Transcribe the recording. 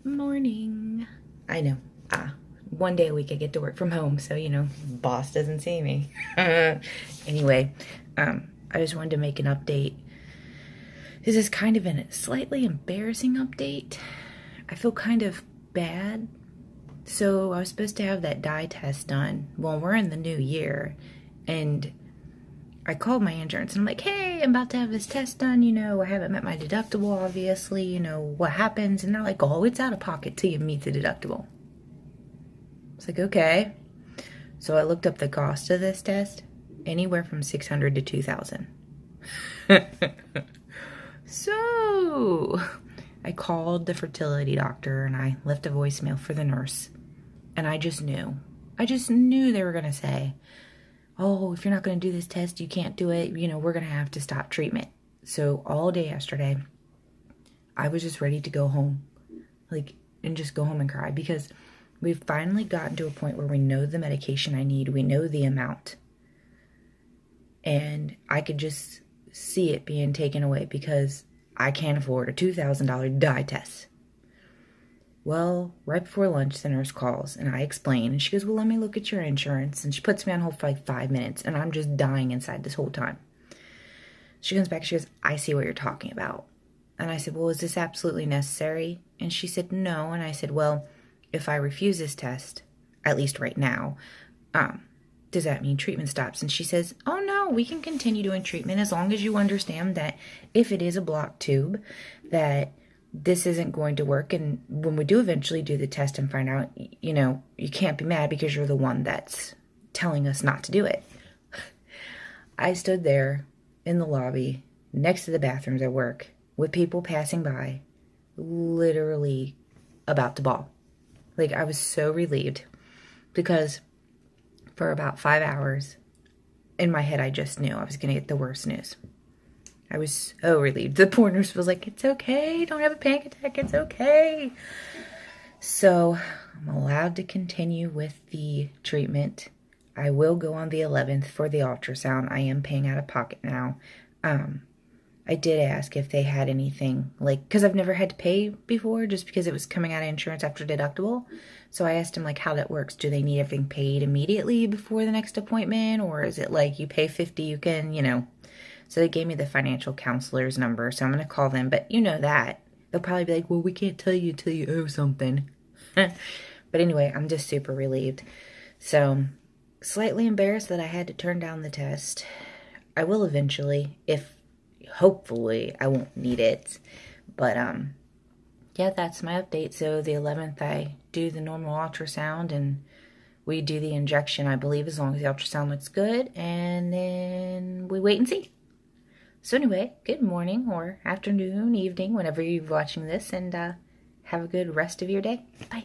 Morning. I know. One day a week I get to work from home, so boss doesn't see me. Anyway, I just wanted to make an update. This is kind of a slightly embarrassing update. I feel kind of bad. So I was supposed to have that dye test done. Well, we're in the new year, and I called my insurance and I'm like, hey, I'm about to have this test done, I haven't met my deductible, obviously, what happens? And they're like, oh, it's out of pocket till you meet the deductible. It's like, okay. So I looked up the cost of this test, anywhere from $600 to $2,000. So I called the fertility doctor and I left a voicemail for the nurse. And I just knew they were going to say, oh, if you're not going to do this test, you can't do it. We're going to have to stop treatment. So all day yesterday, I was just ready to go home, and just go home and cry, because we've finally gotten to a point where we know the medication I need. We know the amount. And I could just see it being taken away because I can't afford a $2,000 dye test. Well, right before lunch, the nurse calls, and I explain, and she goes, well, let me look at your insurance, and she puts me on hold for like 5 minutes, and I'm just dying inside this whole time. She comes back, she goes, I see what you're talking about. And I said, well, is this absolutely necessary? And she said, no. And I said, well, if I refuse this test, at least right now, does that mean treatment stops? And she says, oh no, we can continue doing treatment as long as you understand that if it is a blocked tube, that this isn't going to work. And when we do eventually do the test and find out, you can't be mad because you're the one that's telling us not to do it. I stood there in the lobby next to the bathrooms at work with people passing by, literally about to bawl. I was so relieved, because for about 5 hours in my head, I just knew I was going to get the worst news. I was so relieved. The poor nurse was like, it's okay. Don't have a panic attack. It's okay. So I'm allowed to continue with the treatment. I will go on the 11th for the ultrasound. I am paying out of pocket now. I did ask if they had anything, because I've never had to pay before, just because it was coming out of insurance after deductible. So I asked him, how that works. Do they need everything paid immediately before the next appointment? Or is it you pay $50, you can, So they gave me the financial counselor's number, so I'm going to call them. But that. They'll probably be like, well, we can't tell you till you owe something. But anyway, I'm just super relieved. So, slightly embarrassed that I had to turn down the test. I will eventually, hopefully I won't need it. But, yeah, that's my update. So the 11th, I do the normal ultrasound, and we do the injection, I believe, as long as the ultrasound looks good. And then we wait and see. So anyway, good morning or afternoon, evening, whenever you're watching this, and have a good rest of your day. Bye.